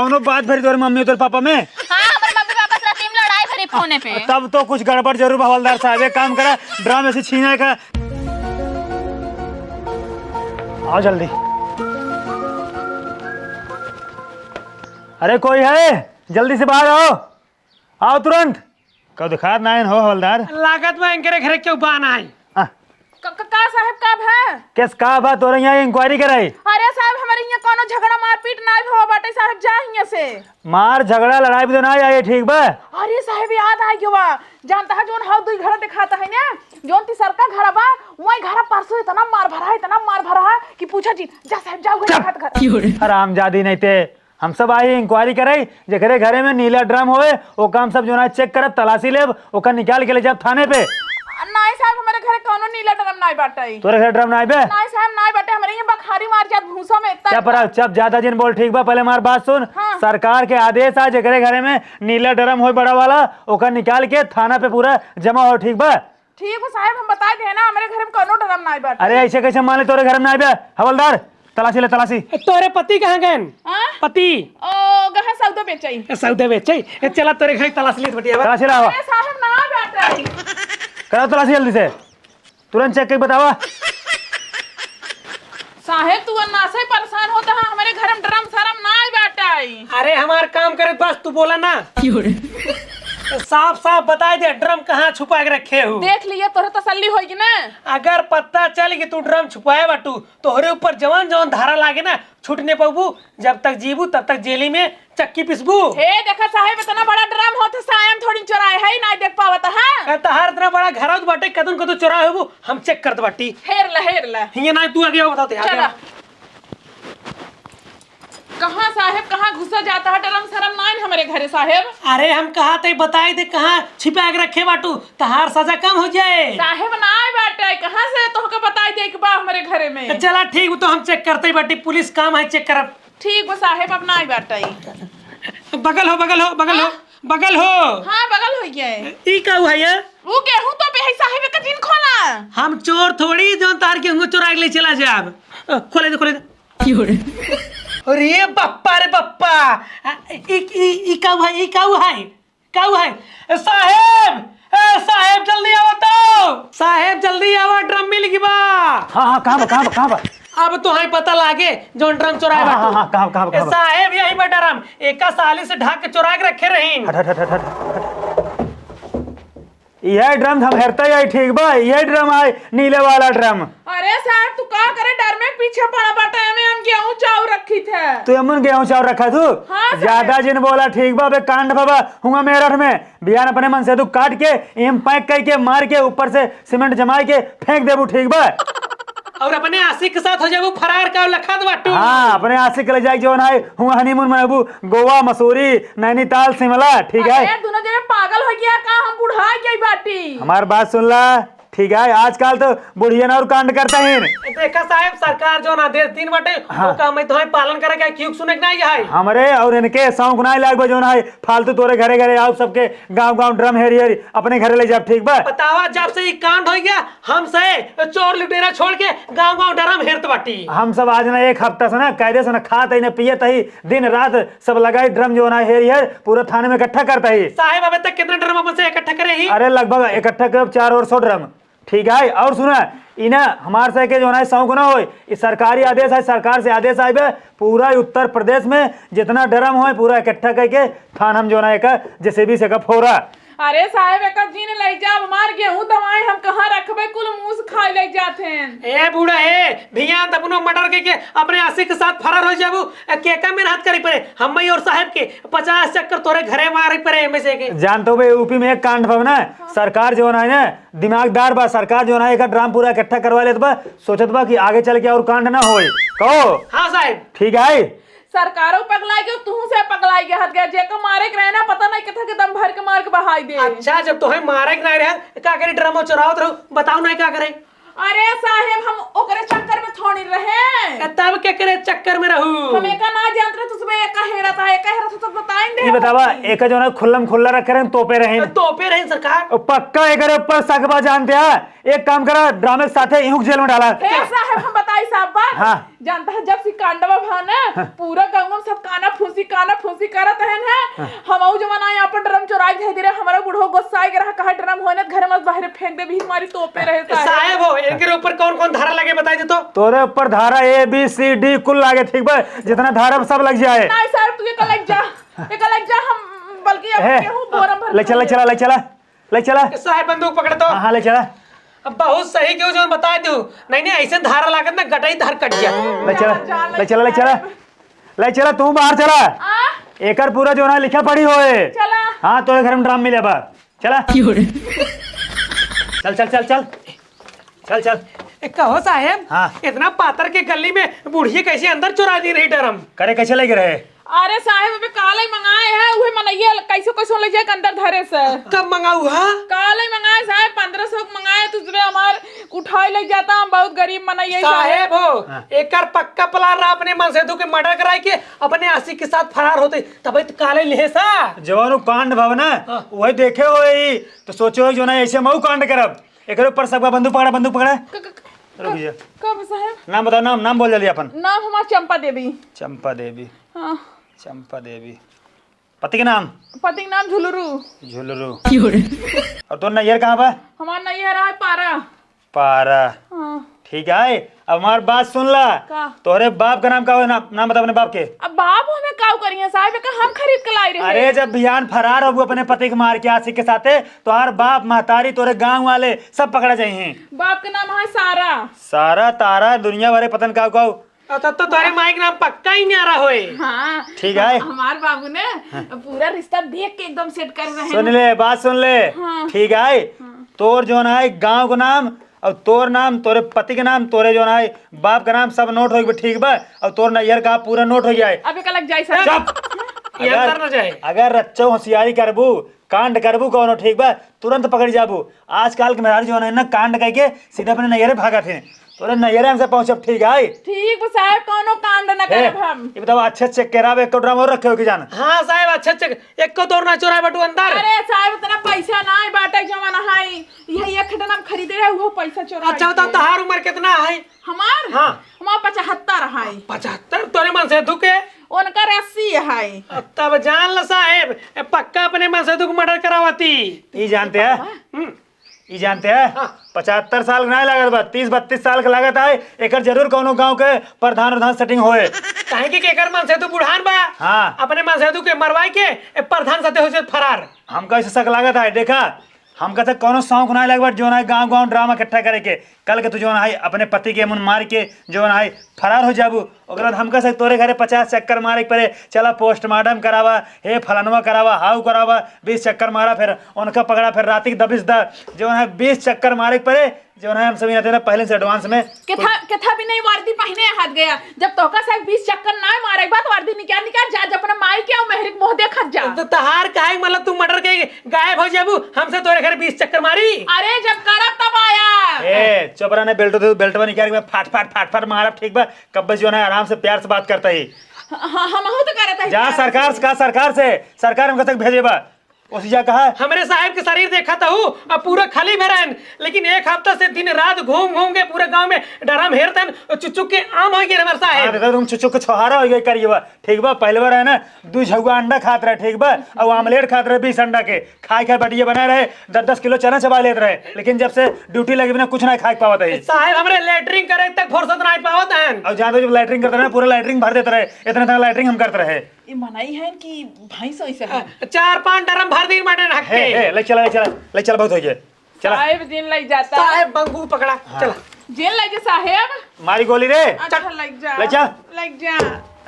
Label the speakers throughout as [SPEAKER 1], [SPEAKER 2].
[SPEAKER 1] कौनो बात भरी तोरे मम्मी और पापा में?
[SPEAKER 2] हाँ हमारे मम्मी पापा से रात में लड़ाई भरी फोने पे।
[SPEAKER 1] तब तो कुछ गड़बड़ जरूर हवलदार साहब। एक काम करा, ड्राम ऐसे छीने का। आओ जल्दी। अरे कोई है? जल्दी से बाहर आओ, आओ तुरंत। कब दिखा नायन हो हवलदार?
[SPEAKER 3] लागत में इनके घरे क्यों बाना है?
[SPEAKER 2] का साहब कब है?
[SPEAKER 1] किस का बात हो रही है? इंक्वायरी कराई?
[SPEAKER 2] अरे साहब हमारे यहाँ कोनो झगड़ा मारपीट ना हो बाटे साहब, जा यहाँ से।
[SPEAKER 1] मार झगड़ा लड़ाई भी तो ना आई, ठीक बा?
[SPEAKER 2] अरे साहब याद आ गया, जानता है जोन हाउ दुई घर दिखाता है ना, जोन तीसर का घर बा वही घर परसों इतना मार भरा है कि पूछा जी। जा साहब जाओ घर।
[SPEAKER 1] हरामजादी नहीं थे, हम सब आई इंक्वायरी कराई जेकरे घरे में नीला ड्रम होए वो काम सब जो ना चेक करब, तलाशी लेब, ओकर निकाल के ले जाब थाने पे।
[SPEAKER 2] नहीं साहब हमारे घरे कोनो नीला ड्रम नहीं बाटे।
[SPEAKER 1] तोरे घर ड्रम नहीं बे?
[SPEAKER 2] नहीं साहब नहीं बाटे, हमारे यहाँ बखारी मार जात भूसा में इतना।
[SPEAKER 1] क्या चप ज्यादा जिन बोल, ठीक बा? पहले हमार बात सुन।
[SPEAKER 2] हाँ।
[SPEAKER 1] सरकार के आदेश आ जेकरे घरे में नीला ड्रम हो बड़ा वाला ओकर निकाल के थाना पे पूरा जमा हो, ठीक बा?
[SPEAKER 2] ठीक है साहब, हम बता दे ना हमारे घर में कोनो ड्रम नहीं बाटे।
[SPEAKER 1] अरे ऐसे कैसे मान ले तोरे घर में नहीं बे? हवलदार तलाशी ले, तलाशी।
[SPEAKER 3] तोरे पति कहाँ गए? पति
[SPEAKER 2] ओ गहा सौदा बेचई।
[SPEAKER 3] सौदे बेचे। चला तोरे घर तलाश ले बटिया।
[SPEAKER 1] तलाशी लाओ।
[SPEAKER 2] अरे साहब ना बाटे।
[SPEAKER 1] करो तलाशी जल्दी से, तुरंत चेक करके बतावा।
[SPEAKER 2] साहेब तू अन्ना से परेशान होता है, हमारे घर में ड्रम शरम ना बाटे।
[SPEAKER 3] अरे हमार काम करे बस, तू बोला ना। साफ साफ बता दे ड्रम कहाँ छुपा के रखे हो।
[SPEAKER 2] देख लिए तोरे तसल्ली होगी ना।
[SPEAKER 3] अगर पता चल कि तू ड्रम छुपाए बाटू तोहरे ऊपर जवान जवान धारा लागे ना, छूटने पाबू। जब तक जीबू तब तक जेली में चक्की पिसबू।
[SPEAKER 2] हे देखा साहेब इतना बड़ा ड्रम होते सायम थोड़ी चुराए है नहीं देख पावत है।
[SPEAKER 3] तहार इतना बड़ा घर बाटे कदम कदम चुराए हो हम चेक करत बाटी।
[SPEAKER 2] हेर ला
[SPEAKER 3] हिया ना तू आगे बताओ।
[SPEAKER 2] चला कहाँ साहेब कहाँ घुसा जाता है ड्रम शरम नहीं हमारे घरे साहेब।
[SPEAKER 3] अरे हम कहा थे बताई दे कहाँ छिपा के रखे बाटू, तहार सजा कम हो जाए।
[SPEAKER 2] साहेब ना बाटे कहाँ से तोहके बताई दे के बा हमारे घरे में।
[SPEAKER 3] चला ठीक तो हम चेक करते बाटी, पुलिस काम है चेक करब।
[SPEAKER 2] ठीक बा साहेब अब ना बाटे।
[SPEAKER 3] बगल हो बगल हो बगल हो बगल हो।
[SPEAKER 2] हाँ बगल हो गया।
[SPEAKER 3] ई का हुआ है?
[SPEAKER 2] वो गेहूं तो पे है साहेब का दिन खोला।
[SPEAKER 3] हम चोर थोड़ी जो तार गेहूं चुरा के ले चला जाब। खोले दे खोले दे। अरे बप्पा रे बप्पा, ई का हुआ है? ई का हुआ है? का हुआ है? साहेब साहेब जल्दी आओ तो। साहेब जल्दी आओ, ड्रम मिल गई बा।
[SPEAKER 1] हाँ कहाँ बा?
[SPEAKER 3] अब तो है पता लागे जो ड्रम चुराए बाटू।
[SPEAKER 1] हाँ कहाँ?
[SPEAKER 3] साहेब यही बा ड्रम, एक साली से ढाक के चुरा के रखे रही।
[SPEAKER 1] हट। यह ड्रम हम हेरता ही, ठीक बा? यह ड्रम है नीले वाला ड्रम।
[SPEAKER 2] अरे साहब तू का करे डर में पीछे पड़ा बाटा में हम गेहूं चाव रखी थे।
[SPEAKER 1] तू अमन गेहूं चाव रखा तू?
[SPEAKER 2] हाँ,
[SPEAKER 1] ज्यादा जिन बोला, ठीक बा? बे कांड बाबा हुआ मेरठ में बियान अपने मन से तू काट के एम पैक करके मार के ऊपर से सीमेंट जमा के फेंक देबू, ठीक बा?
[SPEAKER 3] और अपने आशिक के साथ हो जाबू फरार का लखत बाटू।
[SPEAKER 1] हाँ अपने आशिक ले जाए जो ना हुआ हनीमून मनाबू गोवा, मसूरी, नैनीताल, शिमला, ठीक है?
[SPEAKER 2] अरे दोनों जने पागल हो गया का, हम बुढ़ा गई बाटी।
[SPEAKER 1] हमारी बात सुन ला, ठीक है? आजकल तो बुढ़िया ना और कांड करता है।
[SPEAKER 3] देखा साहब सरकार जो आदेश दिन बटे
[SPEAKER 1] हाँ।
[SPEAKER 3] वो काम तो पालन करे क्या क्यों सुने नहीं है।
[SPEAKER 1] हमरे और इनके शौक ना लाग जो ना फालतू तोरे घरे आओ सबके गांव ड्रम हेरी अपने घरे ले जाब, ठीक बा?
[SPEAKER 3] बतावा जब से ये कांड हो गया हम से चोर लुटेरा छोड़ के गांव ड्रम हेरत बाटी।
[SPEAKER 1] हम सब आज ना एक हफ्ता से ना कायदे से ना खात ही ना पियत ही, दिन रात सब लगाई ड्रम जो ना हेरी है पूरा थाने में इकट्ठा करता ही।
[SPEAKER 3] साहेब अबे तक कितने ड्रम अपन से इकट्ठा करे ही?
[SPEAKER 1] अरे लगभग इकट्ठा कर 400 ड्रम, ठीक है? और सुना इना हमारे से के जो ना शौक ना हो, इस सरकारी आदेश है, सरकार से आदेश आए पूरा उत्तर प्रदेश में जितना ड्रम हो पूरा इकट्ठा करके थान हम जो ना एक जेसीबी से का फोरा।
[SPEAKER 2] अरे साहेब एक जीन ले जा मार गेहूं दवाई हम कहाँ रखबे, कुल मूस खाई ले जाते हैं।
[SPEAKER 3] ए बूढ़ा है भैया तपनो मर्डर के अपने आशिक के साथ फरार हो जाबू केका में हाथ करी पड़े हम और साहब के 50 चक्कर तोरे घरे मारे पड़े में से के।
[SPEAKER 1] जानते हो यूपी में एक कांड भव ना, सरकार जो ना दिमागदार बा, सरकार जो ना एक ड्रम पूरा इकट्ठा करवा लेत बा, सोचत बा कि आगे चल के और कांड ना होए। कहो
[SPEAKER 3] हाँ साहब
[SPEAKER 1] ठीक है?
[SPEAKER 2] सरकारों पगलाई गए तू से पगलाई गया हद गया जेको मारे के रहना पता नहीं किथा के दम भर के मार के बहाई दे।
[SPEAKER 3] अच्छा जब तोहे मारे के नहीं रहे का करे ड्रम चुरावत रहो बताओ नहीं क्या करे?
[SPEAKER 2] अरे साहेब हम ओकरे चक्कर में थोड़ी रहे।
[SPEAKER 3] तब क्या करे चक्कर में रहूं?
[SPEAKER 2] हम एका ना जानते रहे, तुझमें एका हेरा था तो बताएंगे।
[SPEAKER 1] ये बतावा एक जो ना खुल्लम खुल्ला रखे रहे तोपे रहे
[SPEAKER 3] तोपे रहे सरकार।
[SPEAKER 1] पक्का एक ऊपर सकबा जानते हैं। एक काम करा ड्रामे के साथ इहुक जेल में डाला।
[SPEAKER 2] ए साहब हम बताई साहब बात।
[SPEAKER 1] हाँ।
[SPEAKER 2] जानता है जब सिकंदवा भाना पूरा गांव में सब काना फूसी करत है। हम जमाना यहाँ पर ड्रम चुराई दे रहे, हमारा बुढ़ो गुस्सा आ गया कहा ड्रम होने घर में बाहर फेंक दे भी हमारी तोपे रहे
[SPEAKER 3] साहब हो। इनके ऊपर कौन कौन धारा लगे बताई दे तो।
[SPEAKER 1] तोरे ऊपर धारा ABCD कुल लागे ठीक बा, जितना धारा सब लग जाए।
[SPEAKER 2] नहीं साहब तुझे कल लग जा हम बल्कि अब गेहूं बोरम भर
[SPEAKER 1] ले चला
[SPEAKER 3] साहब बंदूक पकड़ तो।
[SPEAKER 1] हाँ ले चला
[SPEAKER 3] अब बहुत सही क्यों जो बता दू। नहीं ऐसे धारा लागत ना गटाई धार कट गया।
[SPEAKER 1] ले चला तू बाहर चला। एकर पूरा जो ना लिखा पड़ी होए।
[SPEAKER 2] चला।
[SPEAKER 1] हाँ तोरे घर में ड्राम मिले बा। चला चल
[SPEAKER 3] कहो साहेब।
[SPEAKER 1] हाँ।
[SPEAKER 3] इतना पातर के गली में बूढ़ी कैसे अंदर चुरा दी रही डरम?
[SPEAKER 1] करे कैसे लगे रहे?
[SPEAKER 2] अरे साहेब अबे काले मंगाए हैं उहे मनैया कैसे ले जाए अंदर धरे से।
[SPEAKER 3] कब मंगाऊ? हा
[SPEAKER 2] काले मंगाए साहब 1500 मंगाए तुझे हमार उठाई ले जाता हम बहुत गरीब मनैया
[SPEAKER 3] साहेब हो। एकर पक्का प्लान रहा अपने मनसेधु के मर्डर कराए के अपने आशी के साथ फरार होते तब तो काले ले सा
[SPEAKER 1] जवानों कांड भवना वही देखे हो तो सोचो जो ना ऐसे मऊ कांड करब। एक ऊपर सबका बंदूक पकड़ा।
[SPEAKER 2] कब साहब?
[SPEAKER 1] नाम बताओ। नाम बोल जल्दी अपन।
[SPEAKER 2] नाम हमारा चंपा देवी। हाँ।
[SPEAKER 1] चंपा देवी। पति के नाम?
[SPEAKER 2] पति का नाम
[SPEAKER 1] झुलरू। और तो नैयर कहाँ बा?
[SPEAKER 2] हमारा नैयर है
[SPEAKER 1] पारा।
[SPEAKER 2] हाँ।
[SPEAKER 1] ठीक है अब हमारी बात सुन ला। तोहरे बाप का नाम का नाम बता अपने बाप के।
[SPEAKER 2] अब बाप हमें काउ करिए साहब हम खरीद के लाई रहे।
[SPEAKER 1] अरे जब बिहान फरार हो अपने पति के मार के आशिक के साथे तो हर बाप महतारी तोरे गांव वाले सब पकड़ा जाइए।
[SPEAKER 2] बाप का नाम है
[SPEAKER 1] सारा तारा दुनिया भरे पतन काउ।
[SPEAKER 3] तब तो तुम्हारे माई का नाम पक्का ही नहीं आ रहा होए।
[SPEAKER 2] हाँ।
[SPEAKER 1] ठीक है
[SPEAKER 2] हमारे बाबू ने पूरा रिश्ता देख के एकदम सेट कर रहे हैं।
[SPEAKER 1] सुन ले बात सुन ले। ठीक है तोर जो है गांव का नाम और तोर नाम तोरे पति के नाम तोरे जो है बाप का नाम सब नोट हो ठीक बा। और तोर नैयर का पूरा नोट हो जाए।
[SPEAKER 2] अब एक लग जाए
[SPEAKER 1] अगर रच्चो होशियारी करबू कांड करबू कौन ठीक बा तुरंत पकड़ जाबू। आजकल के मेहरारू जो है ना कांड करके सीधा अपने नैयरे भागा थे तोरे नैयरे हमसे पहुंचब। ठीक है
[SPEAKER 2] ठीक साहब कोनो कांड न करब हम।
[SPEAKER 1] ये बताओ अच्छे केराब एक ड्राम और रखे हो कि जान?
[SPEAKER 3] हाँ साहब अच्छे एक को तोड़ ना चुराए बटू अंदर।
[SPEAKER 2] अरे साहब इतना पैसा ना है बाटे जमाना है यही एक खटन हम खरीदे रहे वो पैसा चोरा।
[SPEAKER 3] अच्छा बताओ तहार उम्र कितना है?
[SPEAKER 2] हमार?
[SPEAKER 3] हाँ।
[SPEAKER 2] हमार 75 है।
[SPEAKER 3] 75? तोरे मनसेधु के?
[SPEAKER 2] उनका 80 है।
[SPEAKER 3] तब जान ला साहेब पक्का अपने मनसेधु को मर्डर करावती।
[SPEAKER 1] ये जानते हैं? ये जानते हैं? 75 साल नहीं लागत बा 30-32 साल का लागत है। एक जरूर कोनो गांव के प्रधान सेटिंग होए।
[SPEAKER 3] काहे कि एकर मनसेधु बुढ़ान बा।
[SPEAKER 1] हाँ।
[SPEAKER 3] अपने मनसेधु के मरवाई के प्रधान सते हो फरार।
[SPEAKER 1] हमका ऐसा शक लागत है। देखा हमका तो कोनो शौक नहीं लग जो है गांव ड्रामा इकट्ठा करे के कल के तू जो है अपने पति के मुन मार के जो है फरार हो जाबू। ओकर बाद हमका से तोरे घरे 50 चक्कर मारे के पड़े। चला पोस्टमार्टम करावा हे फलानवा करावा हाउ करावा 20 चक्कर मारा फिर उनका पकड़ा फिर रात की दबिश द जो है 20 चक्कर मारे के पड़े जो है हम सभी रहते ना पहले से एडवांस में
[SPEAKER 2] केथा भी नहीं वर्दी पहने हाथ गया जब तोका साहब 20 चक्कर ना मारे बात वर्दी निकाल जा अपना माई के और मेहर मोह देखत जा।
[SPEAKER 3] तो तहार काहे मतलब तू मर्डर के गायब हो जाबू हमसे तोरे घर 20 चक्कर मारी।
[SPEAKER 2] अरे जब करब तब आया।
[SPEAKER 1] ए चोपरा ने बेल्ट निकाल के फाट मारा ठीक बा कब जो है आराम से प्यार से बात करता ही।
[SPEAKER 2] हम तो करत है
[SPEAKER 1] जा सरकार हमका तक भेजे बा उसी जा कहा
[SPEAKER 3] हमारे साहब के शरीर देखा था अब पूरा खाली भरन लेकिन एक हफ्ता से दिन रात घूम के पूरे गांव में डराम हेरतन चुचुक के आम हो गए हमारे साहब।
[SPEAKER 1] तुम चुचुक के छोहारा हो गए करिए बा ठीक बा। पहले बार है ना 2 झुआ अंडा खात रहे ठीक बा और आमलेट खात रहे 20 अंडा के खाए बटिया बनाए रहे 10-10 किलो चना चबा लेते रहे लेकिन जब से ड्यूटी लगी बिना कुछ नहीं खा पावत है
[SPEAKER 3] साहब। हमारे लैटरिंग करे तक फुर्सत नहीं पावत है
[SPEAKER 1] और जहाँ जब लैटरिंग करते रहे पूरा लैटरिंग भर देते रहे इतना तक लैटरिंग हम करते रहे।
[SPEAKER 2] ये मनाई है कि भैंस ऐसे है
[SPEAKER 3] 4-5 डरम भर दिन माटे रख के
[SPEAKER 1] ले चला बहुत हो गया चला
[SPEAKER 2] साहेब जेल लग जाता
[SPEAKER 3] साहेब बंगू पकड़ा। चला
[SPEAKER 2] जेल लग जा साहेब
[SPEAKER 1] मारी गोली रे
[SPEAKER 2] अच्छा लग जा लग जा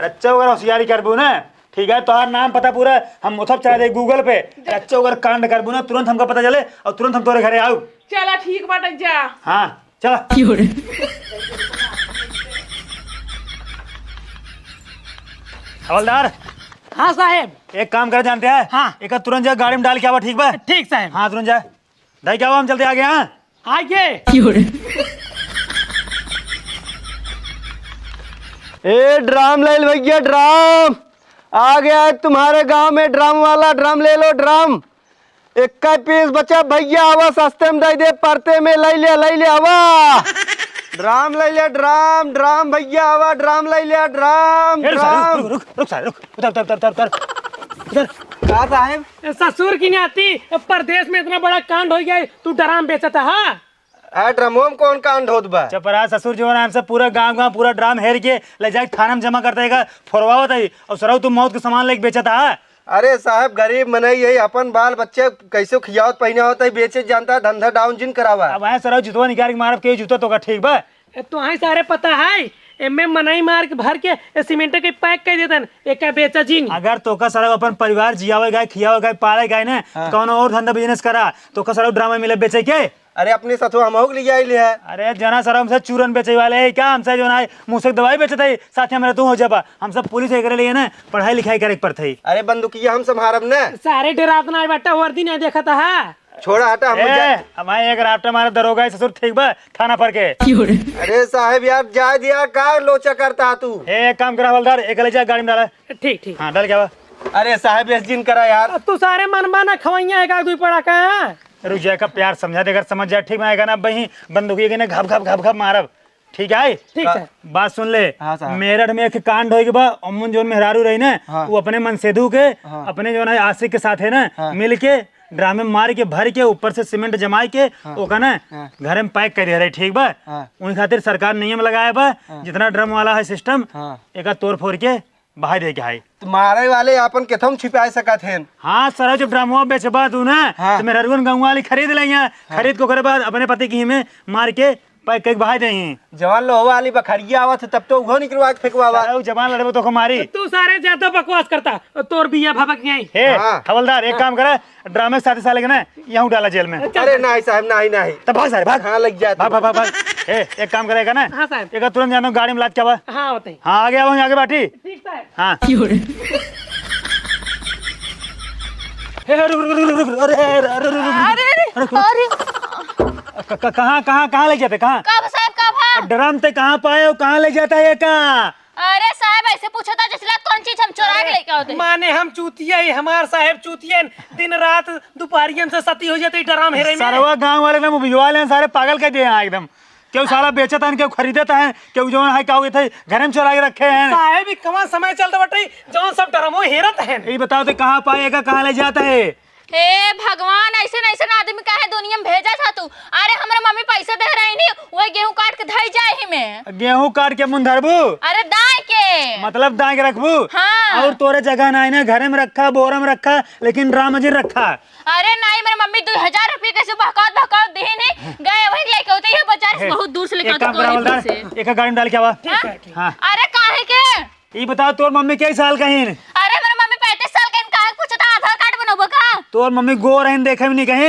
[SPEAKER 1] रच्चा वगैरह होशियारी करबू ना ठीक है। तोहार नाम पता पूरा हम उठब चला दे गूगल पे रच्चा वगैरह कांड करबू ना तुरंत हमको पता चले और तुरंत हम तोरे घरे आऊ।
[SPEAKER 2] चला ठीक बाटे जा।
[SPEAKER 1] हाँ चला हवलदार।
[SPEAKER 3] हाँ साहेब
[SPEAKER 1] एक काम कर जानते हैं?
[SPEAKER 3] हाँ।
[SPEAKER 1] एक तुरंत जा गाड़ी में डाल के आवा ठीक बा।
[SPEAKER 3] ठीक साहेब।
[SPEAKER 1] हाँ तुरंत जा ढाई क्या हम चलते आगे। हाँ
[SPEAKER 3] आगे
[SPEAKER 4] ए ड्राम ले लो भैया, ड्राम आ गया है तुम्हारे गांव में। ड्राम वाला ड्राम ले लो, ड्राम 21 पीस बचा भैया। आवा सस्ते में दे दे, परते में ले ले आवा। ड्राम ले लिया, ड्राम ड्राम भैया आवा, ड्राम ले लिया, ड्राम ड्राम।
[SPEAKER 1] रुक रुक रुक साहब, रुक उधर उधर उधर उधर उधर।
[SPEAKER 4] कहा साहब?
[SPEAKER 3] ससुर की नाती परदेश में इतना बड़ा कांड हो गया, तू ड्राम बेचता है?
[SPEAKER 4] ड्रामो में कौन कांड होत बा?
[SPEAKER 1] चपरा ससुर जो है ना हमसे पूरा गांव पूरा ड्राम हेर के ले जाके थाना में जमा करता है, फोरवावत है और सराव तुम मौत के सामान लेके बेचता है।
[SPEAKER 4] अरे साहब गरीब मने यही अपन बाल बच्चे कैसे खियावत पहने होता है, बेचे जानता है, धंधा डाउन जिन करावा।
[SPEAKER 1] अब आए सराव जुतवा निकाल के मारब के जुता तो का ठीक बा।
[SPEAKER 3] तो है सारे पता है एमे मनाई मार के भर के सीमेंट के पैक कर देतन, एक बेचा जिंग।
[SPEAKER 1] अगर तोका सराव अपन परिवार जियावे गाय खियावे गाय पाले गाय ने कौन और धंधा बिजनेस करा तो का सराव ड्रामा मिले बेचे के।
[SPEAKER 4] अरे अपने सथो हम हो लिया है।
[SPEAKER 1] अरे जना सर हमसे चूरन बेचे वाले है क्या, हमसे जो ना मुँह से दवाई बेचता है, साथ में तू हो जाबा। हम सब पुलिस करे लिए ना पढ़ाई लिखाई करे पड़ता है।
[SPEAKER 4] अरे बंदूकिया हम संभारब न।
[SPEAKER 3] सारे डरात ना बेटा वर्दी नहीं देखा था है।
[SPEAKER 4] छोड़ा हटा हम
[SPEAKER 1] हमारे एक राफ्टर मारे दरोगा है ससुर ठीक बा थाना पर के।
[SPEAKER 4] अरे साहब यार जा दिया का लोचा करता तू।
[SPEAKER 1] एक काम करा हवलदार, एक ले जा गाड़ी में डाला।
[SPEAKER 3] ठीक ठीक
[SPEAKER 1] हाँ डाल क्या बा।
[SPEAKER 4] अरे साहब इस जिन करा यार।
[SPEAKER 3] तू सारे मनमाना खवैया है कोई पड़ा का है?
[SPEAKER 1] रुक जाए का प्यार समझा देकर समझ जाए ठीक बनाएगा ना बही बंदूकी के ना घप घप घप घप मारब ठीक है।
[SPEAKER 3] ठीक है
[SPEAKER 1] बात सुन ले।
[SPEAKER 4] हाँ साहब।
[SPEAKER 1] मेरठ में एक कांड होगी बा, अमुन जोन मेहरारू रही ना वो अपने मनसेधु के अपने जो है आशिक के साथ है ना मिल के ड्रामे में मार के भर के ऊपर से सीमेंट जमा के ओका ना घर में पैक कर रहे ठीक बा। उन खातिर सरकार नियम लगाया बा जितना ड्रम वाला है सिस्टम एक तोड़ फोड़ के बाहर दे के है।
[SPEAKER 4] तुम्हारे वाले अपन केथम छिपा सकत हैं।
[SPEAKER 1] हाँ सर जब ड्रामो बेचबा तू ना तो मेरा रुगन गाँव वाली खरीद लेंगे, खरीद को करे बाद अपने पति की में मार के पैक के बाहर दें।
[SPEAKER 4] जवान लोहा वाली बखरिया आवत तब तो उहो निकलवा के फेंकवा।
[SPEAKER 1] जवान लड़े तो हमारी
[SPEAKER 3] तू सारे ज्यादा बकवास करता तोर बिया भबक गई।
[SPEAKER 1] हे हवलदार एक काम करे ड्रामे के 7 साल के ना यहाँ डाला जेल में।
[SPEAKER 4] अरे नहीं साहब नहीं नहीं
[SPEAKER 1] तब भाग सारे भाग।
[SPEAKER 4] हाँ लग जाता।
[SPEAKER 1] भाग भाग भाग हे एक काम करेगा ना।
[SPEAKER 3] हाँ साहब।
[SPEAKER 1] एक तुरंत जानो गाड़ी में लाद क्या बा।
[SPEAKER 3] हाँ होते
[SPEAKER 1] हाँ आगे आओ आगे बैठी।
[SPEAKER 3] ठीक साहब।
[SPEAKER 1] हाँ रुक रुक रुक रुक अरे कहाँ कहाँ कहाँ ले जाते कहाँ
[SPEAKER 5] कब साहब कब?
[SPEAKER 1] ड्रम ते कहाँ पाए हो कहाँ ले जाता है का?
[SPEAKER 5] अरे साहब ऐसे पूछा था जैसे कौन चीज हम चुरा के लेके आते हैं।
[SPEAKER 3] माने हम चूतिया ही हमार साहेब चूतिया दिन रात दोपहरियन से सती हो जाती ड्राम हेरे में।
[SPEAKER 1] सरवा गांव वाले एकदम भिजवाले हैं सारे पागल कर दिए हैं एकदम। क्यों साला बेचता है क्यों खरीदता है क्यों जो है क्या थे घर में चुरा के रखे हैं।
[SPEAKER 3] साहेब भी कमा समय चलता बटे जौन सब ड्रामो हेरत है।
[SPEAKER 1] ये बताओ तो कहाँ पाएगा कहाँ ले जाता है।
[SPEAKER 5] हे भगवान ऐसे ऐसे आदमी का है दुनिया में भेजा था तू। अरे हमारे मम्मी पैसे दे रही नहीं वो गेहूं काट के धई जाए ही में।
[SPEAKER 1] गेहूं काट के मुंह धरबू
[SPEAKER 5] अरे दाए के
[SPEAKER 1] मतलब दाए के रखबू।
[SPEAKER 5] हाँ।
[SPEAKER 1] और तोरे जगह ना है ना घर में रखा बोरा में रखा लेकिन ड्राम में रखा।
[SPEAKER 5] अरे नहीं मेरी मम्मी 2000 रुपये कैसे बहकावत दे नहीं गए वही लेके होते ये बेचारे बहुत दूर से लेकर
[SPEAKER 1] एक काम करा हवलदार एक गाड़ी में डाल क्या बा। हाँ
[SPEAKER 5] अरे काहे के
[SPEAKER 1] ये बताओ तोर मम्मी कई साल का है।
[SPEAKER 5] अरे मेरी मम्मी 35 साल का कहा पूछा था आधार कार्ड बनोबो का।
[SPEAKER 1] तोर मम्मी गोर है देखे भी नहीं कहीं।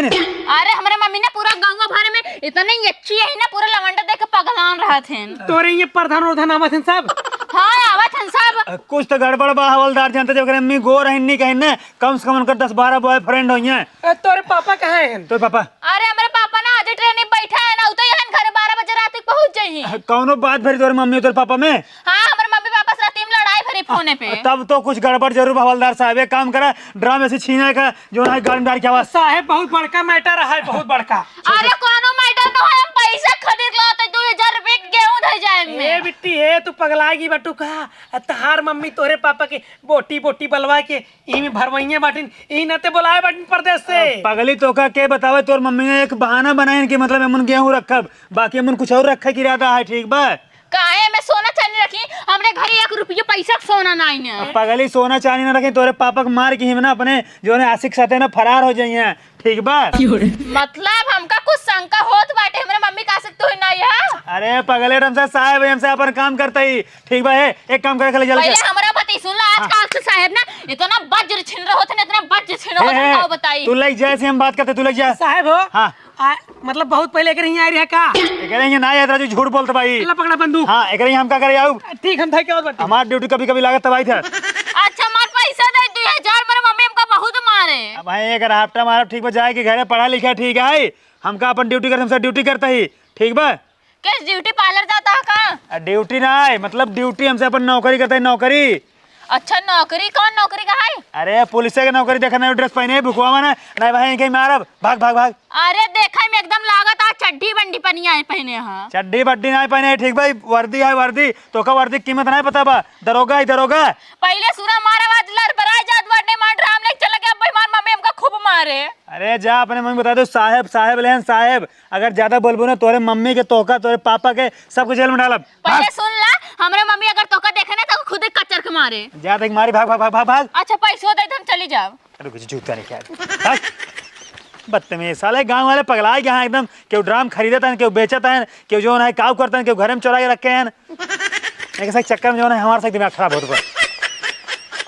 [SPEAKER 5] अरे हमारे मम्मी ने पूरा गांव भर में इतने अच्छी है ना पूरा लवंडा देख के पगलान रहा थे।
[SPEAKER 3] तोरे ये प्रधान उर्धान आवत हैं सब।
[SPEAKER 5] हाँ आवत हैं सब।
[SPEAKER 1] कुछ तो गड़बड़ बा हवलदार जानते जब मम्मी गोर है नहीं कहीं ना कम से कम उनका 10-12 बॉयफ्रेंड होइए।
[SPEAKER 3] तोरे पापा कहाँ हैं?
[SPEAKER 1] तो पापा
[SPEAKER 5] अरे हमारे पापा ना आज ट्रेन में बैठा है ना उतर यहाँ घर 12 बजे रात तक पहुंच जाइए।
[SPEAKER 1] कौनो बात भरी तोरे मम्मी तोरे पापा में।
[SPEAKER 5] हाँ हमारे मम्मी पापा से रात में लड़ाई भरी फोने पे।
[SPEAKER 1] तब तो कुछ गड़बड़ जरूर हवलदार साहब। एक काम करा ड्राम ऐसे छीने का जो है गाड़ी में डाल के आवाज।
[SPEAKER 3] साहेब बहुत बड़का मैटर है बहुत बड़का।
[SPEAKER 5] अरे कोनो मैटर न है हम पैसा खरीद लाते 2000 रुपए गेहूं धर जाएंगे।
[SPEAKER 3] ए बिट्टी ए तू पगलाएगी बटू का तहार मम्मी तोरे पापा के बोटी बोटी बलवा के ई में भरवइए बाटिन ई नते बुलाए बाटिन प्रदेश से।
[SPEAKER 1] पगली तो का के बतावे तोर मम्मी ने एक बहाना बनाए कि मतलब हमन गेहूं रखब बाकी हमन कुछ और रखे की इरादा है ठीक बा।
[SPEAKER 5] काहे मैं सोना चांदी रखी हमरे घर 1 रुपया पैसा सोना नहीं ने।
[SPEAKER 1] पगली सोना चांदी ना रखे तोरे पापा को मार के ही ना अपने जो है आशिक साथे ना फरार हो जाइए ठीक बा।
[SPEAKER 5] मतलब हमका कुछ शंका होत बाटे हमरे मम्मी का सकते हो नहीं है।
[SPEAKER 1] अरे पगले हमसे साहब हमसे अपन काम करता ही ठीक बा है एक काम करे चल
[SPEAKER 5] पहले हमरा बता सुन ला आजकल के साहब ना इतना वज्र छिन होते ना इतना वज्र छिन होते आओ बताई।
[SPEAKER 1] तू लग जाए से हम बात करते तू लग जा
[SPEAKER 3] साहेब हो।
[SPEAKER 1] हाँ
[SPEAKER 3] मतलब बहुत पहले कर यहाँ आ रही है का
[SPEAKER 1] करेंगे ना यार जो झूठ बोलते भाई।
[SPEAKER 3] अल्लाह पकड़ा बंदूक।
[SPEAKER 1] हाँ एक हम क्या करे आऊ
[SPEAKER 3] ठीक हम था क्या और
[SPEAKER 1] हमार ड्यूटी कभी कभी लागत तबाही था।
[SPEAKER 5] अच्छा मार पैसा दे 2000 मेरे मम्मी हमका बहुत मारे।
[SPEAKER 1] भाई अगर हफ्ता मारा ठीक बा जाए कि घरे पढ़ा लिखा ठीक है हमका अपन ड्यूटी करते हमसे ड्यूटी करता ही ठीक बा।
[SPEAKER 5] किस ड्यूटी पार्लर जाता है का?
[SPEAKER 1] ड्यूटी ना है, मतलब ड्यूटी हमसे अपन नौकरी करते हैं, नौकरी।
[SPEAKER 5] अच्छा नौकरी, कौन नौकरी का है?
[SPEAKER 1] अरे पुलिस के नौकरी देखा नहीं, ड्रेस पहने भुकवा माना नहीं भाई कहीं मारब, भाग भाग भाग।
[SPEAKER 5] अरे देखा में एकदम लागत आ चड्डी बंडी पनिया पहने हाँ।
[SPEAKER 1] चड्डी बड्डी नहीं पहने, ठीक भाई वर्दी है वर्दी, तो का वर्दी की कीमत नहीं पता बा, दरोगा ही दरोगा।
[SPEAKER 5] पहले सुना मारा आवाज लड़बड़ाई जात बड़ने मान ड्राम ले चला गया भाई, मार मम्मी हमका खूब मारे।
[SPEAKER 1] अरे जा अपने मम्मी बता दो साहेब साहेब लेन साहेब, अगर ज्यादा बोलबो ना तोरे मम्मी के तोका तोरे पापा के सबको जेल में डालब।
[SPEAKER 5] पहले सुन ला, हमरे मम्मी अगर तोका देखे ना तो खुद ही कच्चर के मारे।
[SPEAKER 1] जा देख मारी, भाग भाग भाग भाग भाग।
[SPEAKER 5] अच्छा पैसों दे हम चली जाओ।
[SPEAKER 1] अरे कुछ जूता नहीं क्या बदतमीज साले, गांव वाले पगलाए गए हैं एकदम, क्यों ड्राम खरीदता है, क्यों बेचता है, क्यों जो है काव करता है, क्यों घर में चुरा के रखे हैं। एक चक्कर में जो है हमारे साथ दिमाग खराब होता है।